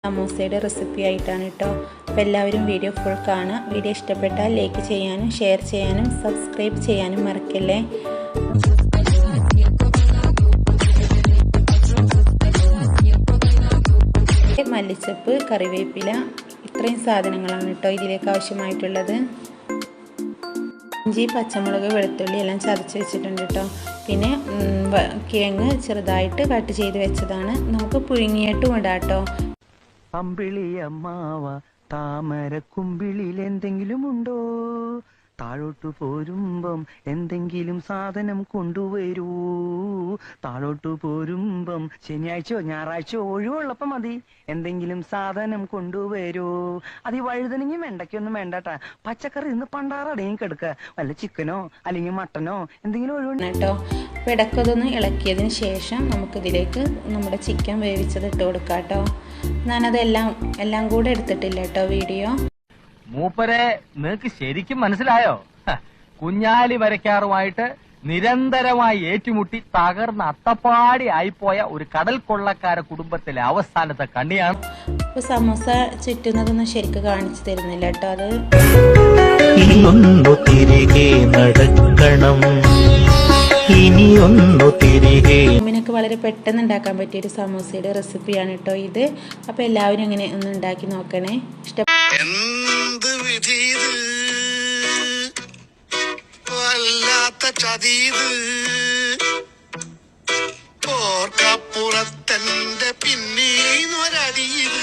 സമൂസയുടെ recipe ആയിട്ടാണ് കേട്ടോ. അപ്പോൾ എല്ലാവരും വീഡിയോ ഫുൾ കാണുക. വീഡിയോ ഇഷ്ടപ്പെട്ടാൽ ലൈക്ക് ചെയ്യാനും ഷെയർ ചെയ്യാനും സബ്സ്ക്രൈബ് ചെയ്യാനും മറക്കല്ലേ. മല്ലിച്ചപ്പ്, കറിവേപ്പില, ഇത്രയും സാധനങ്ങളാണ് കേട്ടോ ഇതിലേക്ക് ആവശ്യമായിട്ടുള്ളത്. ഇഞ്ചി, പച്ചമുളക്, വെളുത്തുള്ളി എല്ലാം ചതച്ച് വെച്ചിട്ടുണ്ട് കേട്ടോ. പിന്നെ കിഴങ്ങ് ചെറുതായിട്ട് കട്ട് ചെയ്ത് വെച്ചതാണ്. നമുക്ക് പുഴുങ്ങിയിട്ടും ഇടാം കേട്ടോ. അമ്പിളിയമ്മാവ താമര കുമ്പിളിൽ എന്തെങ്കിലും ഉണ്ടോ? താഴോട്ടു പോരുമ്പം എന്തെങ്കിലും സാധനം കൊണ്ടുവരൂ. താഴോട്ടു പോരുമ്പം ശനിയാഴ്ചയോ ഞായറാഴ്ചയോ ഒഴിവുള്ളപ്പോ മതി. എന്തെങ്കിലും സാധനം കൊണ്ടുവരൂ. അത് ഈ വഴുതനെങ്കിൽ വെണ്ടയ്ക്കൊന്നും വേണ്ടട്ടാ. പച്ചക്കറി ഇന്ന് പണ്ടാറടയും കെടുക്ക. വല്ല ചിക്കനോ അല്ലെങ്കിൽ മട്ടനോ എന്തെങ്കിലും ഒഴിവുണ്ട് കേട്ടോ. അപ്പോൾ ഇടയ്ക്കതൊന്ന് ഇളക്കിയതിന് ശേഷം നമുക്കിതിലേക്ക് നമ്മുടെ ചിക്കൻ വേവിച്ചത് ഇട്ട് കൊടുക്കാം കേട്ടോ. ഞാനതെല്ലാം കൂടെ എടുത്തിട്ടില്ല കേട്ടോ വീഡിയോ. മൂപ്പരെ നിനക്ക് ശരിക്കും മനസ്സിലായോ? കുഞ്ഞാലി വരയ്ക്കാറുമായിട്ട് നിരന്തരമായി ഏറ്റുമുട്ടി തകർന്ന അത്തപ്പാടി ആയിപ്പോയ ഒരു കടൽ കൊള്ളക്കാര കുടുംബത്തിലെ അവസാനത്തെ കണ്ണിയാണ്. ഇപ്പൊ സമൂസ ചുറ്റുന്നതൊന്നും ശരിക്കും കാണിച്ചു തരുന്നില്ല കേട്ടോ. അത് ഇനിയൊക്കെ വളരെ പെട്ടെന്ന് ഉണ്ടാക്കാൻ പറ്റിയ ഒരു സമൂസയുടെ റെസിപ്പിയാണ് കേട്ടോ ഇത്. അപ്പൊ എല്ലാവരും ഇങ്ങനെ ഒന്ന് ഉണ്ടാക്കി നോക്കണേ. വല്ലാത്ത ചതീവ് ഓർക്കപ്പുറത്തന്റെ പിന്നീന്നൊരടീവ്.